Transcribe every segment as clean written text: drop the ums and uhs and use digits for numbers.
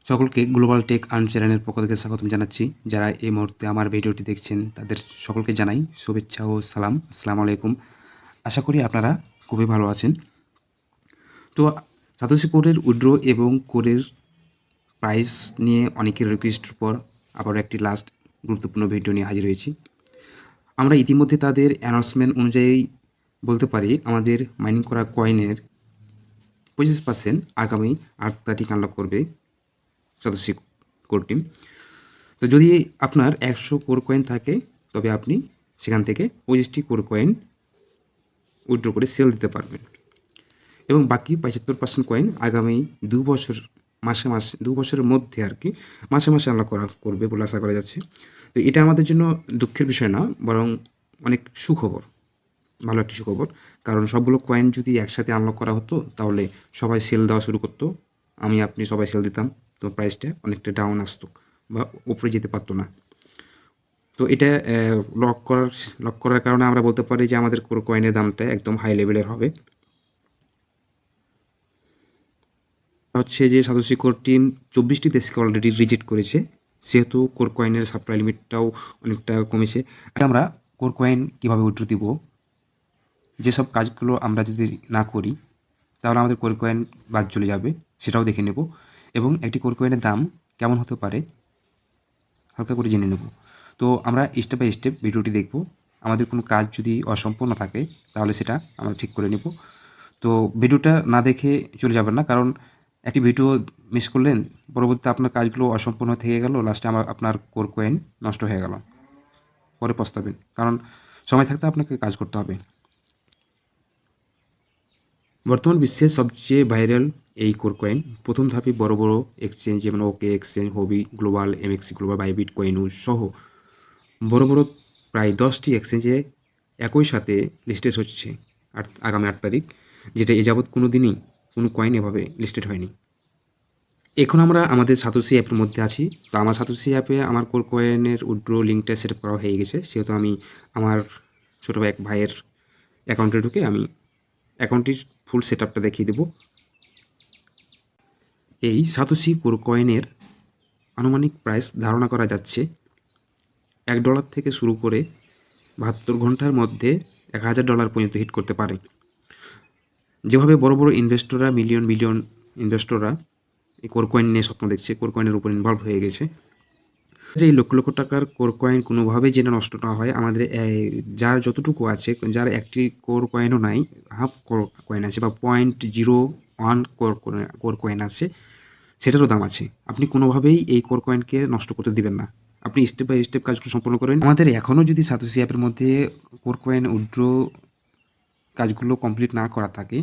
সকলকে global take earn চ্যানেলের পক্ষ থেকে স্বাগতম জানাচ্ছি। যারা এই মুহূর্তে আমার ভিডিওটি দেখছেন তাদের সকলকে জানাই শুভেচ্ছা ও সালাম। আসসালামু আলাইকুম। আশা করি আপনারা খুবই ভালো আছেন। তো সাতোশি কোরের উইথড্র এবং কোরের প্রাইস নিয়ে অনেকের রিকোয়েস্টের পর আবার একটি লাস্ট গুরুত্বপূর্ণ ভিডিও নিয়ে হাজির হয়েছি। আমরা ইতিমধ্যে তাদের অ্যানাউন্সমেন্ট অনুযায়ী বলতে পারি আমাদের মাইনিং করা কয়েনের 25% আগামী 8 তারিখ আনলক করবে সাতোশি কোর টিম। তো যদি আপনার 100 কোর কয়েন থাকে তবে আপনি সেখান থেকে 25টি কোর কয়েন উইথড্র করে সেল দিতে পারবেন এবং বাকি 75% কয়েন আগামী 2 বছর মাসে 2 বছরের মধ্যে আর কি মাসে আনলক করবে বলে আশা করা যাচ্ছে। তো এটা আমাদের জন্য দুঃখের বিষয় না, বরং অনেক সুখবর, ভালো একটি সুখবর। কারণ সবগুলো কয়েন যদি একসাথে আনলক করা হতো তাহলে সবাই সেল দেওয়া শুরু করতো, আমি আপনি সবাই সেল দিতাম, তো প্রাইসটা অনেকটা ডাউন আসতো বা উপরে যেতে পারতো না। তো এটা লক করার কারণে আমরা বলতে পারি যে আমাদের কোর কয়েনের দামটা একদম হাই লেভেলের হবে। হচ্ছে যে সাতোশি কোর টিম 24টি দেশকে অলরেডি রিজেক্ট করেছে, সেহেতু কোর কয়েনের সাপ্লাই লিমিটটাও অনেকটা কমেছে। আমরা কোর কয়েন কীভাবে উইথড্র দিব, যেসব কাজগুলো আমরা যদি না করি তাহলে আমাদের কোর কয়েন বাদ চলে যাবে, সেটাও দেখে নেব এবং একটি কোর কয়েনের দাম কেমন হতে পারে হালকা করে জেনে নেব। তো আমরা স্টেপ বাই স্টেপ ভিডিওটি দেখব। আমাদের কোনো কাজ যদি অসম্পূর্ণ থাকে তাহলে সেটা আমরা ঠিক করে নেব। তো ভিডিওটা না দেখে চলে যাবেন না, কারণ একটি ভিডিও মিস করলেন, পরবর্তীতে আপনার কাজগুলো অসম্পূর্ণ থেকে গেল, লাস্টে আপনার কোর কয়েন নষ্ট হয়ে গেল, পরে পস্তাবেন। কারণ সময় থাকতে আপনাকে কাজ করতে হবে। বর্তমান বিশ্বের সবচেয়ে ভাইরাল এই কোর কয়েন প্রথম ধাপে বড় বড় এক্সচেঞ্জ যেমন ওকে এক্সচেঞ্জ, হবি গ্লোবাল, এমএক্সি গ্লোবাল, বাইবিট, কয়েনুজ সহ বড় বড় প্রায় 10টি এক্সচেঞ্জে একই সাথে লিস্টেড হচ্ছে আগামী 8 তারিখ, যেটা এ যাবৎ কোনো দিনই কোনো কয়েন এভাবে লিস্টেড হয়নি। এখন আমরা আমাদের সাতোশি অ্যাপের মধ্যে আছি। তো আমার সাতোশি অ্যাপে আমার কোর কয়েনের উইথড্র লিঙ্কটা সেট আপ করা হয়ে গেছে, সেহেতু আমি আমার ছোটো এক ভাইয়ের অ্যাকাউন্টে ঢুকে আমি অ্যাকাউন্টটির ফুল সেট আপটা দেখিয়ে দেবো। এই সাতোশি কোর কয়েনের আনুমানিক প্রাইস ধারণা করা যাচ্ছে $1 থেকে শুরু করে 72 ঘন্টার মধ্যে $1000 পর্যন্ত হিট করতে পারে। যেভাবে বড় বড় ইনভেস্টররা মিলিয়ন বিলিয়ন ইনভেস্টররা এই কোর কয়েন নিয়ে স্বপ্ন দেখছে, কোর কয়েনের উপর ইনভলভ হয়ে গেছে, এই লক্ষ লক্ষ টাকার কোর কয়েন কোনোভাবেই যেন নষ্ট না হয়। আমাদের যার যতটুকু আছে, যার একটি কোর কয়েনও নাই, হাফ কোর কয়েন আছে বা 0.01 কোর কয়েন আছে, সেটারও দাম আছে। আপনি কোনোভাবেই এই কোর কয়েনকে নষ্ট করতে দিবেন না। আপনি স্টেপ বাই স্টেপ কাজগুলো সম্পন্ন করেন। আমাদের এখনও যদি সাতোশি অ্যাপের মধ্যে কোর কয়েন উইথড্র কাজগুলো কমপ্লিট না করা থাকে,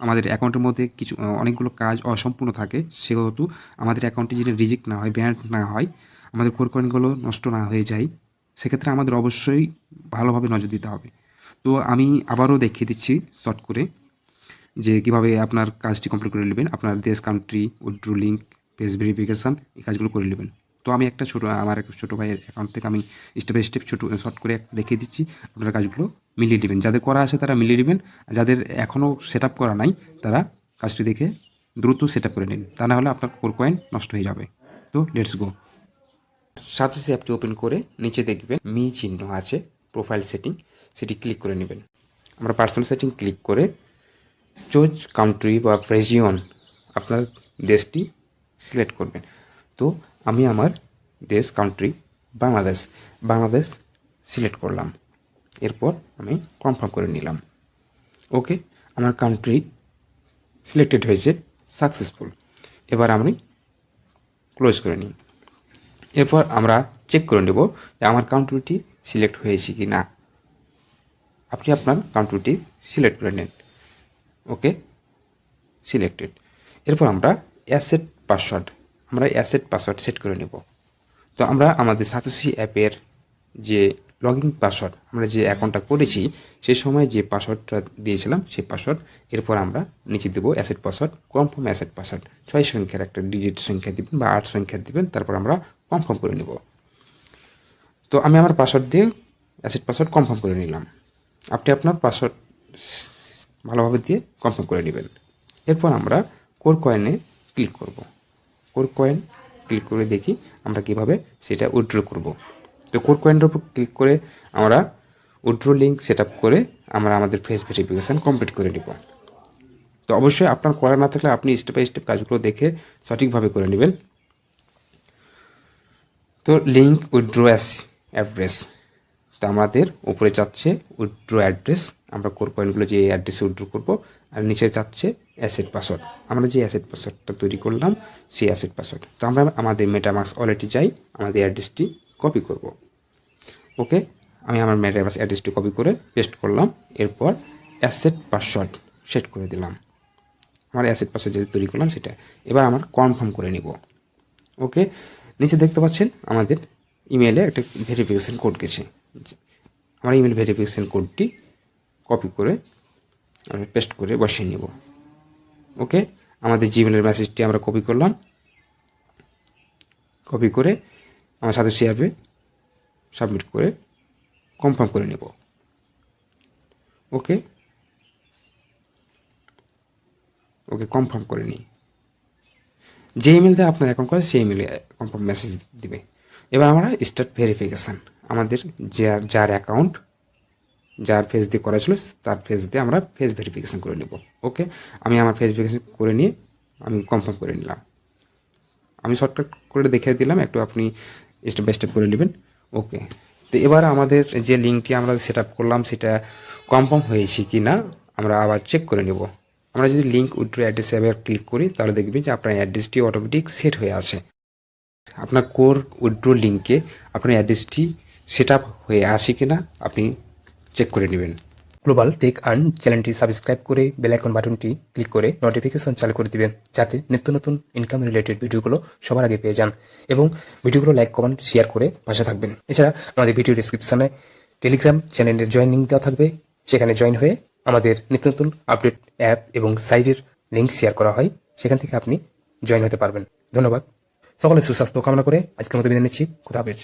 আমাদের অ্যাকাউন্টের মধ্যে কিছু অনেকগুলো কাজ অসম্পূর্ণ থাকে, সেহেতু আমাদের অ্যাকাউন্টে যদি রিজেক্ট না হয়, ব্যান্ড না হয়, আমাদের কোর কয়েনগুলো নষ্ট না হয়ে যায়, সেক্ষেত্রে আমাদের অবশ্যই ভালোভাবে নজর দিতে হবে। তো আমি আবারও দেখিয়ে দিচ্ছি শর্ট করে যে কীভাবে আপনার কাজটি কমপ্লিট করে নেবেন। আপনার দেশ, country, withdraw link, page verification, এই কাজগুলো করে নেবেন। তো আমি আমার এক ছোটো ভাইয়ের অ্যাকাউন্ট থেকে আমি স্টেপ বাই স্টেপ শর্ট করে দেখিয়ে দিচ্ছি। আপনারা কাজগুলো মিলিয়ে নেবেন, যাদের করা আছে তারা মিলিয়ে নেবেন, যাদের এখনও সেট আপ করা নাই তারা কাজটি দেখে দ্রুত সেট আপ করে নিন, তা না হলে আপনার কোর কয়েন নষ্ট হয়ে যাবে। তো লেটস গো। সাতোশি অ্যাপটি ওপেন করে নিচে দেখবেন মি চিহ্ন আছে, প্রোফাইল সেটিং, সেটি ক্লিক করে নেবেন। আমরা পার্সোনাল সেটিং ক্লিক করে চুজ কান্ট্রি বা রিজিয়ন, আপনার দেশটি সিলেক্ট করবেন। তো আমি আমার দেশ, কান্ট্রি বাংলাদেশ সিলেক্ট করলাম। এরপর আমি কনফার্ম করে নিলাম। ওকে, আমার কান্ট্রি সিলেক্টেড হয়েছে, সাকসেসফুল। এবার আমি ক্লোজ করে নিই। এরপর আমরা চেক করে নেব যে আমার কান্ট্রিটি সিলেক্ট হয়েছে কি না। আপনি আপনার কান্ট্রিটি সিলেক্ট করে নেন। ওকে, সিলেক্টেড। এরপর আমরা অ্যাসেট পাসওয়ার্ড সেট করে নেব। তো আমরা আমাদের সাতোশি অ্যাপের যে লগইন পাসওয়ার্ড, আমরা যে অ্যাকাউন্টটা করেছি সেই সময় যে পাসওয়ার্ডটা দিয়েছিলাম সেই পাসওয়ার্ড, এরপর আমরা নিচে দেবো asset password, confirm asset password, 6 সংখ্যার একটা ডিজিট সংখ্যা দিবেন বা 8 সংখ্যা দিবেন, তারপর আমরা কনফার্ম করে নেব। তো আমি আমার পাসওয়ার্ড দিয়ে অ্যাসেট পাসওয়ার্ড কনফার্ম করে নিলাম। আপনি আপনার পাসওয়ার্ড ভালোভাবে দিয়ে কনফার্ম করে নেবেন। এরপর আমরা কোর কয়েনে ক্লিক করব। কোর কয়েন ক্লিক করে দেখি আমরা কিভাবে সেটা উইথড্র করব। তো কোর কয়েনের উপর ক্লিক করে আমরা উইথড্র লিঙ্ক সেট আপ করে আমরা আমাদের ফেস ভেরিফিকেশান কমপ্লিট করে নিব। তো অবশ্যই আপনার করা না থাকলে আপনি স্টেপ বাই স্টেপ কাজগুলো দেখে সঠিকভাবে করে নেবেন। তো লিঙ্ক উইথড্র অ্যাড্রেস, তো আমাদের উপরে চাচ্ছে উইথড্র অ্যাড্রেস, আমরা কোর কয়েনগুলো যে অ্যাড্রেসে উইথড্র করব, আর নিচে চাচ্ছে অ্যাসেট পাসওয়ার্ড, আমরা যে অ্যাসেট পাসওয়ার্ডটা তৈরি করলাম সেই অ্যাসেট পাসওয়ার্ড। তো আমরা আমাদের মেটামাস্ক ওয়ালেটে যাই, আমাদের অ্যাড্রেসটি কপি করব। ওকে, আমি আমার মেটামাস্ক অ্যাড্রেসটি কপি করে পেস্ট করলাম, এরপর অ্যাসেট পাসওয়ার্ড সেট করে দিলাম। আমার অ্যাসেট পাসওয়ার্ড যেটা তৈরি করলাম সেটা এবার আমার কনফার্ম করে নিব। ওকে, নিচে দেখতে পাচ্ছেন আমাদের ইমেলে একটা ভেরিফিকেশান কোড গেছে। আমার ইমেল ভেরিফিকেশান কোডটি কপি করে আমরা পেস্ট করে বসিয়ে নেব। ওকে, আমাদের জিমেলের মেসেজটি আমরা কপি করলাম, কপি করে আমার সাথে অ্যাপে সাবমিট করে কনফার্ম করে নেব। ওকে, কনফার্ম করে নিই। যে ইমেল দিয়ে আপনার অ্যাকাউন্ট করে সেই ইমেলে কনফার্ম মেসেজ দিবে। এবার আমরা স্টার্ট ভেরিফিকেশান, আমাদের যার অ্যাকাউন্ট যার ফেস দিয়ে করা ছিল তার ফেস দিয়ে আমরা ফেস ভেরিফিকেশান করে নেব। ওকে, আমি আমার ফেস ভেরিফিকেশান করে নিয়ে আমি কনফার্ম করে নিলাম। আমি শর্টকাট করে দেখিয়ে দিলাম, একটু আপনি স্টেপ বাই স্টেপ করে নেবেন। ওকে, তো এবার আমাদের যে লিঙ্কটি আমরা সেট আপ করলাম সেটা কনফার্ম হয়েছে কি না আমরা আবার চেক করে নেব। আমরা যদি লিঙ্ক উইথড্র অ্যাড্রেসে আবার ক্লিক করি তাহলে দেখবেন যে আপনার অ্যাড্রেসটি অটোমেটিক সেট হয়ে আছে। আপনার কোর উইথড্র লিঙ্কে আপনার অ্যাড্রেসটি সেট আপ হয়ে আসে কিনা আপনি চেক করে নেবেন। গ্লোবাল টেক আর্ন চ্যানেলটি সাবস্ক্রাইব করে বেল আইকন বাটনটি ক্লিক করে নোটিফিকেশন চালু করে দিবেন, যাতে নিত্য নতুন ইনকাম রিলেটেড ভিডিওগুলো সবার আগে পেয়ে যান, এবং ভিডিওগুলো লাইক কমেন্ট শেয়ার করে পাশে থাকবেন। এছাড়া আমাদের ভিডিও ডিসক্রিপশনে টেলিগ্রাম চ্যানেলের জয়েন লিঙ্ক দেওয়া থাকবে, সেখানে জয়েন হয়ে আমাদের নিত্য নতুন আপডেট অ্যাপ এবং সাইটের লিঙ্ক শেয়ার করা হয়, সেখান থেকে আপনি জয়েন হতে পারবেন। ধন্যবাদ। সকলের সুস্বাস্থ্য কামনা করে আজকের মতো বিদায় নিচ্ছি। খোদা হাফেজ।